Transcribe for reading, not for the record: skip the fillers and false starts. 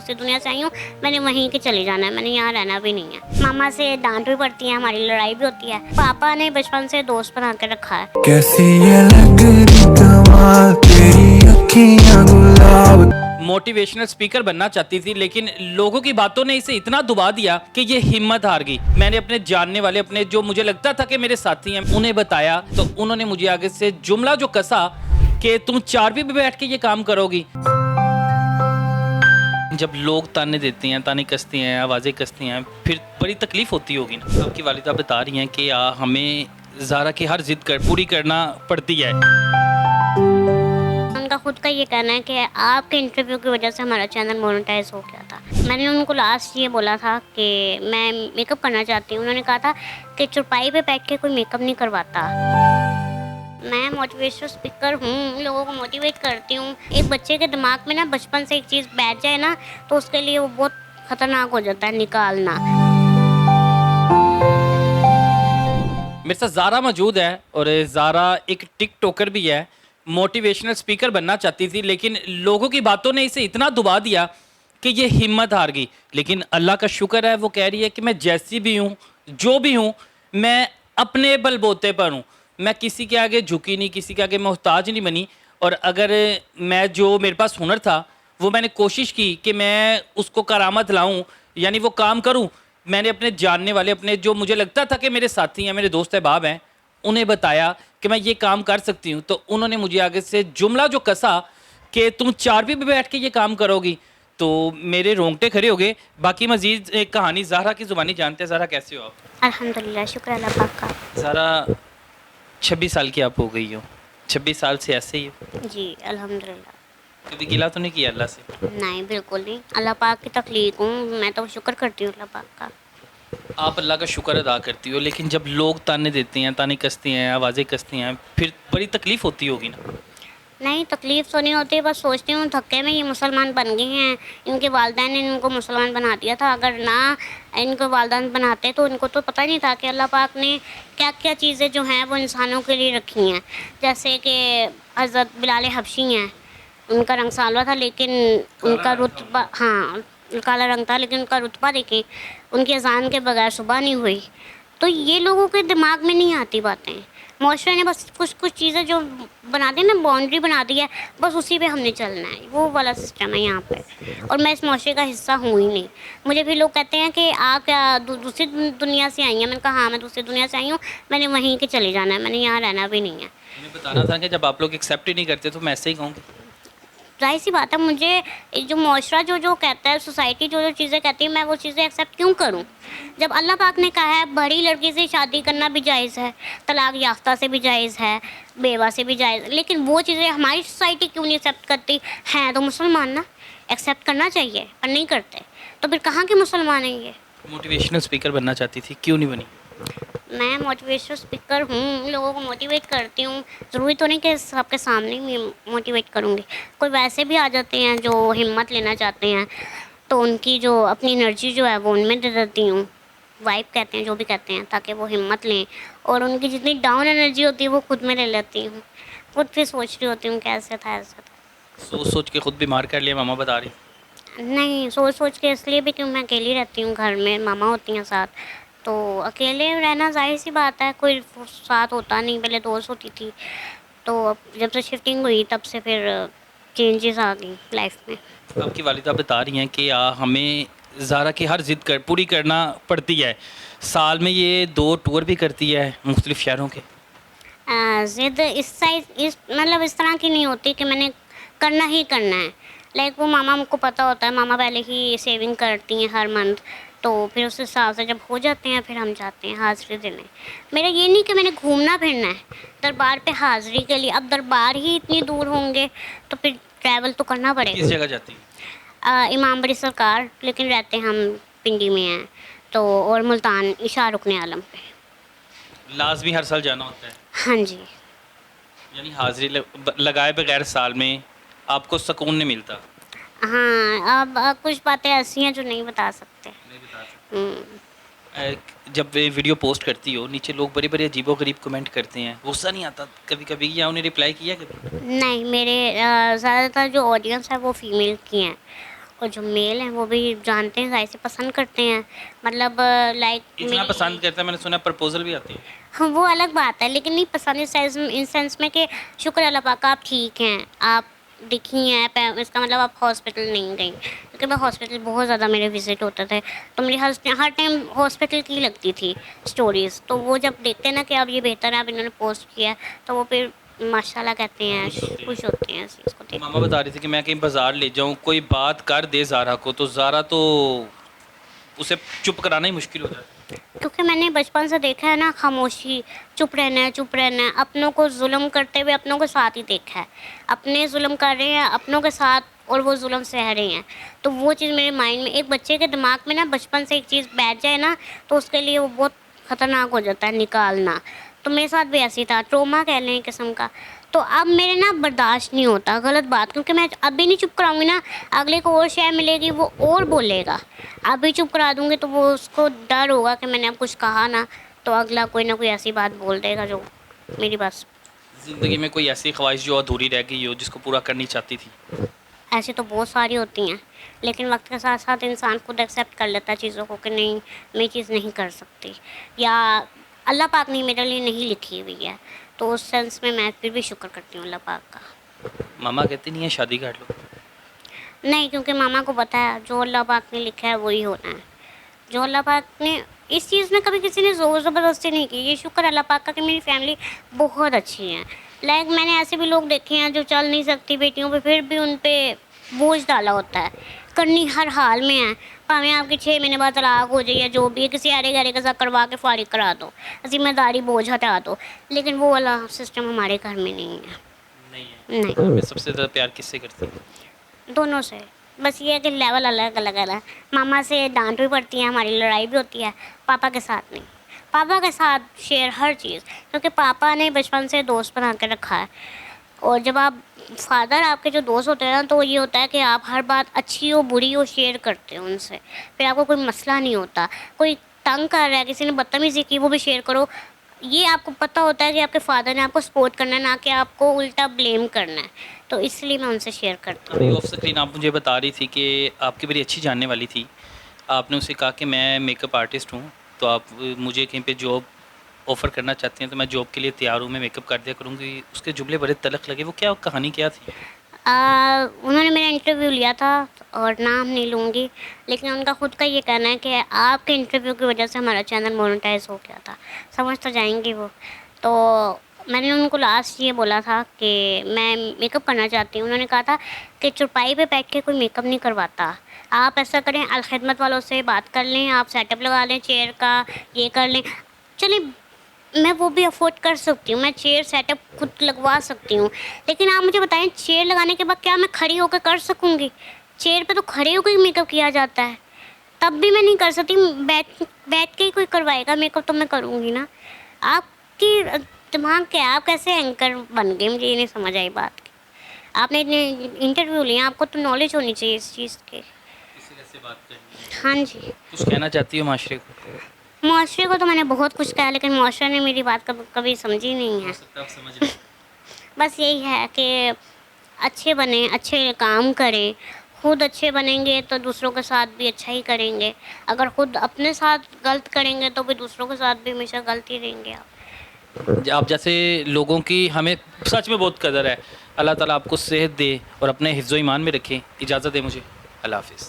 दूसरी दुनिया से आई हूँ, मैंने वहीं के चले जाना है, मैंने यहाँ रहना भी नहीं है। मामा से डांट भी पड़ती है, हमारी लड़ाई भी होती है। पापा ने बचपन से दोस्त बना के रखा है। कैसी ये लग रही कमाल तेरी अखियां गुलाब। मोटिवेशनल स्पीकर बनना चाहती थी, लेकिन लोगों की बातों ने इसे इतना दबा दिया कि ये हिम्मत हार गई। मैंने अपने जानने वाले, अपने जो मुझे लगता था कि मेरे साथी हैं, उन्हें बताया तो उन्होंने मुझे आगे से जुमला जो कसा कि तुम 4 पे बैठ के ये काम करोगी। जब लोग ताने देते हैं, ताने कसते हैं, आवाज़ें कसती हैं, फिर बड़ी तकलीफ होती होगी ना। आपकी वालिदा बता रही हैं कि हमें ज़ारा की हर जिद पूरी करना पड़ती है। उनका खुद का ये कहना है कि आपके इंटरव्यू की वजह से हमारा चैनल मोनेटाइज हो गया था। मैंने उनको लास्ट ये बोला था कि मैं मेकअप करना चाहती हूँ। उन्होंने कहा था कि चौपाई पे बैठ के कोई मेकअप नहीं करवाता। मैं मोटिवेशनल स्पीकर हूँ, लोगों को मोटिवेट करती हूँ। एक बच्चे के दिमाग में ना बचपन से एक चीज़ बैठ जाए ना, तो उसके लिए वो बहुत ख़तरनाक हो जाता है निकालना। मेरे साथ ज़ारा मौजूद है और ज़ारा एक टिकटॉकर भी है। मोटिवेशनल स्पीकर बनना चाहती थी, लेकिन लोगों की बातों ने इसे इतना दबा दिया कि ये हिम्मत हार गई। लेकिन अल्लाह का शुक्र है, वो कह रही है कि मैं जैसी भी हूँ, जो भी हूँ, मैं अपने बलबूते पर हूँ। मैं किसी के आगे झुकी नहीं, किसी के आगे मोहताज नहीं बनी। और अगर मैं जो मेरे पास हुनर था, वो मैंने कोशिश की कि मैं उसको करामत लाऊं, यानी वो काम करूं। मैंने अपने जानने वाले, अपने जो मुझे लगता था कि मेरे साथी हैं, मेरे दोस्त अहबाब हैं, उन्हें बताया कि मैं ये काम कर सकती हूँ। तो उन्होंने मुझे आगे से जुमला जो कसा कि तुम 4 पे बैठ के ये काम करोगी, तो मेरे रोंगटे खड़े हो गए। बाकी मज़ीद एक कहानी ज़ारा की ज़ुबानी जानते हैं। ज़ारा, कैसे हो आप? अल्हम्दुलिल्लाह, शुक्र अल्लाह पाक का। ज़ारा 26 साल की आप हो गई हो। 26 साल से ऐसे ही हो? जी अल्हम्दुलिल्लाह। कभी गिला तो नहीं किया अल्लाह से? नहीं, बिल्कुल नहीं। अल्लाह पाक की तख्लीक हूँ, मैं तो शुक्र करती हूँ अल्लाह पाक का। आप अल्लाह का शुक्र अदा करती हो, लेकिन जब लोग ताने देते हैं, ताने कसते हैं, आवाज़ें कसती हैं, फिर बड़ी तकलीफ़ होती होगी ना। नहीं, तकलीफ़ तो नहीं होती, बस सोचती हूँ धक्के में ये मुसलमान बन गए हैं। इनके वालिदैन ने इनको मुसलमान बना दिया था। अगर ना इनको वालिदैन बनाते तो इनको तो पता ही नहीं था कि अल्लाह पाक ने क्या क्या चीज़ें जो हैं वो इंसानों के लिए रखी हैं। जैसे कि हज़रत बिलाल हबशी हैं, उनका रंग सालवा था, लेकिन उनका रुतबा, हाँ, काला रंग था, लेकिन उनका रुतबा देखें, उनकी अज़ान के बगैर सुबह नहीं हुई। तो ये लोगों के दिमाग में नहीं आती बातें। माशरे ने बस कुछ कुछ चीज़ें जो बना दी ना, बाउंड्री बना दी है, बस उसी पे हमने चलना है, वो वाला सिस्टम है यहाँ पे। और मैं इस माशरे का हिस्सा हूँ ही नहीं। मुझे भी लोग कहते हैं कि आप क्या दूसरी दुनिया से आई हैं? मैंने कहा हाँ, मैं दूसरी दुनिया से आई हूँ, मैंने वहीं के चले जाना है, मैंने यहाँ रहना भी नहीं है। मैंने बताना था कि जब आप लोग एक्सेप्ट ही नहीं करते तो मैं ऐसे ही कहूँगी। ज़ाहिर सी बात है, मुझे जो माशरा जो कहता है, सोसाइटी जो चीज़ें कहती है, मैं वो चीज़ें एक्सेप्ट क्यों करूं? जब अल्लाह पाक ने कहा है बड़ी लड़की से शादी करना भी जायज़ है, तलाक याफ्ता से भी जायज़ है, बेवा से भी जायज़, लेकिन वो चीज़ें हमारी सोसाइटी क्यों नहीं एक्सेप्ट करती? हैं तो मुसलमान ना, एक्सेप्ट करना चाहिए, पर नहीं करते। तो फिर कहाँ के मुसलमान हैं ये? मोटिवेशनल स्पीकर बनना चाहती थी, क्यों नहीं बनी? मैं मोटिवेशनल स्पीकर हूँ, लोगों को मोटिवेट करती हूँ। ज़रूरी तो नहीं कि सबके सामने ही मोटिवेट करूँगी। कोई वैसे भी आ जाते हैं जो हिम्मत लेना चाहते हैं, तो उनकी जो अपनी एनर्जी जो है वो उनमें दे देती हूँ। वाइब कहते हैं, जो भी कहते हैं, ताकि वो हिम्मत लें। और उनकी जितनी डाउन एनर्जी होती है वो खुद में ले लेती हूँ। खुद फिर सोच रही होती हूँ कि ऐसे था, ऐसा था। सोच सोच के खुद बीमार कर लिया, मामा बता रही। नहीं, सोच सोच के इसलिए भी क्यों, मैं अकेली रहती हूँ घर में, मामा होती हैं साथ। तो अकेले रहना ज़ाहिर सी बात है, कोई साथ होता नहीं। पहले दोस्त होती थी, तो अब जब से शिफ्टिंग हुई तब से फिर चेंजेस आ गई लाइफ में। आपकी वालिदा बता रही हैं कि हमें ज़ारा की हर जिद पूरी करना पड़ती है। साल में ये 2 टूर भी करती है मुख्तलिफ़ शहरों के। ज़िद इस मतलब इस तरह की नहीं होती कि मैंने करना ही करना है। लाइक वो मामा को पता होता है, मामा पहले ही सेविंग करती हैं हर मंथ, तो फिर उस हिसाब से जब हो जाते हैं फिर हम जाते हैं हाज़िरी देने। मेरा ये नहीं कि मैंने घूमना फिरना है दरबार पे हाज़िरी के लिए। अब दरबार ही इतनी दूर होंगे तो फिर ट्रैवल तो करना किस पड़ेगा। जगह जाती हैं? इमाम बड़ी सरकार, लेकिन रहते हम पिंडी में हैं, तो और मुल्तान शाहरुख ने आलम पे। लाजमी हर साल जाना होता है? हाँ जी। यानी हाजिरी लगाए बगैर साल में आपको सुकून नहीं मिलता? हाँ, अब कुछ बातें ऐसी हैं जो नहीं बता सकते। नहीं बता सकते। हम्म। जब वे वीडियो पोस्ट करती हो, नीचे लोग बड़े बड़े अजीबो गरीब कमेंट करते हैं, गुस्सा नहीं आता कभी कभी, या उन्हें रिप्लाई किया कभी? नहीं, मेरे ज़्यादातर जो ऑडियंस है वो फीमेल की हैं, और जो मेल हैं वो भी जानते हैं, जाहिर से पसंद करते हैं, मतलब लाइक इतना पसंद करता है, मैंने सुना प्रपोजल भी आती है। हाँ वो अलग बात है, लेकिन नहीं पसंद इन सेंस में कि शुक्र अल्लाह पाक का आप ठीक हैं, आप दिखी हैं, इसका मतलब आप हॉस्पिटल नहीं गई, क्योंकि मैं हॉस्पिटल बहुत ज़्यादा मेरे विज़िट होते थे, तो मेरी हर टाइम हॉस्पिटल की लगती थी स्टोरीज़, तो वो जब देखते हैं ना कि अब ये बेहतर है, अब इन्होंने पोस्ट किया है, तो वो फिर माशाल्लाह कहते हैं, खुश होते हैं इस चीज़ को देख। मामा बता रही थी कि मैं कहीं बाजार ले जाऊं, कोई बात कर दे ज़ारा को, तो ज़ारा तो उसे चुप कराना ही मुश्किल हो जाता है। क्योंकि मैंने बचपन से देखा है ना, खामोशी, चुप रहना है, चुप रहना है, अपनों को जुल्म करते हुए अपनों के साथ ही देखा है, अपने जुल्म कर रहे हैं अपनों के साथ और वो जुल्म सह रहे हैं, तो वो चीज़ मेरे माइंड में, एक बच्चे के दिमाग में ना बचपन से एक चीज़ बैठ जाए ना, तो उसके लिए वो बहुत ख़तरनाक हो जाता है निकालना। तो मेरे साथ भी ऐसे ही था, ट्रोमा कह लें एक किस्म का। तो अब मेरे ना बर्दाश्त नहीं होता गलत बात, क्योंकि मैं अभी नहीं चुप कराऊंगी ना, अगले को और शय मिलेगी, वो और बोलेगा। अभी चुप करा दूंगी तो वो उसको डर होगा कि मैंने अब कुछ कहा ना, तो अगला कोई ना कोई ऐसी बात बोल देगा जो मेरी बस। ज़िंदगी में कोई ऐसी ख्वाहिश जो अधूरी रह गई हो, जिसको पूरा करनी चाहती थी? ऐसे तो बहुत सारी होती हैं, लेकिन वक्त के साथ साथ इंसान खुद एक्सेप्ट कर लेता है चीज़ों को कि नहीं, मैं ये चीज़ नहीं कर सकती, या अल्लाह पाक ने मेरे लिए नहीं लिखी हुई है, तो उस सेंस में मैं फिर भी शुक्र करती हूँ अल्लाह पाक का। मामा कहती नहीं है शादी कर लो? नहीं, क्योंकि मामा को पता है जो अल्लाह पाक ने लिखा है वही होना है, जो अल्लाह पाक ने, इस चीज़ में कभी किसी ने ज़ोर ज़बरदस्ती नहीं की। ये शुक्र अल्लाह पाक का कि मेरी फैमिली बहुत अच्छी है। लाइक मैंने ऐसे भी लोग देखे हैं जो चल नहीं सकती बेटियों पे, फिर भी उन पे बोझ डाला होता है, करनी हर हाल में है, भावें आपके 6 महीने बाद तलाक हो जाए या जो भी है, किसी अरे गहरे के साथ करवा के फारिग करा दो, जिम्मेदारी बोझ हटा दो, लेकिन वो वाला सिस्टम हमारे घर में नहीं है। नहीं है। नहीं, मैं सबसे ज़्यादा प्यार किससे करती हूँ? दोनों से, बस ये है कि लेवल अलग अलग है। मामा से डांट भी पड़ती है, हमारी लड़ाई भी होती है, पापा के साथ नहीं। पापा के साथ शेयर हर चीज़, क्योंकि पापा ने बचपन से दोस्त बना के रखा है, और जब आप फादर आपके जो दोस्त होते हैं ना, तो ये होता है कि आप हर बात अच्छी हो बुरी हो शेयर करते हो उनसे, फिर आपको कोई मसला नहीं होता। कोई तंग कर रहा है, किसी ने बदतमीज़ी की, वो भी शेयर करो, ये आपको पता होता है कि आपके फादर ने आपको सपोर्ट करना है, ना कि आपको उल्टा ब्लेम करना है, तो इसलिए मैं उनसे शेयर करती हूँ। अभी ऑफ स्क्रीन आप मुझे बता रही थी कि आपकी बड़ी अच्छी जानने वाली थी, आपने उसे कहा कि मैं मेकअप आर्टिस्ट हूँ, तो आप मुझे कहीं पे जॉब ऑफ़र करना चाहती हैं, तो मैं जॉब के लिए तैयार हूँ, मैं मेकअप कर दिया करूँगी। उसके जुमले बड़े तलख लगे, वो क्या कहानी क्या थी? उन्होंने मेरा इंटरव्यू लिया था, और नाम नहीं लूँगी, लेकिन उनका खुद का ये कहना है कि आपके इंटरव्यू की वजह से हमारा चैनल मोनेटाइज हो गया था। समझ तो जाएंगी वो। तो मैंने उनको लास्ट ये बोला था कि मैं मेकअप करना चाहती हूँ। उन्होंने कहा था कि चौपाई पे बैठ के कोई मेकअप नहीं करवाता, आप ऐसा करें, अलखिदमत वालों से बात कर लें, आप सेटअप लगा लें चेयर का, ये कर लें। चलिए, मैं वो भी अफोर्ड कर सकती हूँ, मैं चेयर सेटअप खुद लगवा सकती हूँ, लेकिन आप मुझे बताएं चेयर लगाने के बाद क्या मैं खड़ी होकर कर सकूँगी? चेयर पे तो खड़े होकर ही मेकअप किया जाता है, तब भी मैं नहीं कर सकती। बैठ के ही कोई करवाएगा मेकअप तो मैं करूँगी ना। आपकी दिमाग क्या है, आप कैसे एंकर बन गए? मुझे ये नहीं समझ आई बात की। आपने इतने इंटरव्यू लिए, आपको तो नॉलेज होनी चाहिए इस चीज़ की। से बात करनी, हाँ जी, कुछ कहना चाहती हो माशरे को? मुआशरे को तो मैंने बहुत कुछ कहा, लेकिन मुआशरे ने मेरी बात कभी समझी नहीं है। आप समझ लें। बस यही है कि अच्छे बने, अच्छे काम करें, खुद अच्छे बनेंगे तो दूसरों के साथ भी अच्छा ही करेंगे। अगर खुद अपने साथ गलत करेंगे तो फिर दूसरों के साथ भी हमेशा गलत ही रहेंगे आप। आप जैसे लोगों की हमें सच में बहुत कदर है। अल्लाह ताला आपको सेहत दे और अपने हिफ्ज़ो ईमान में रखें। इजाज़त दे मुझे। अल्लाह हाफ़िज़।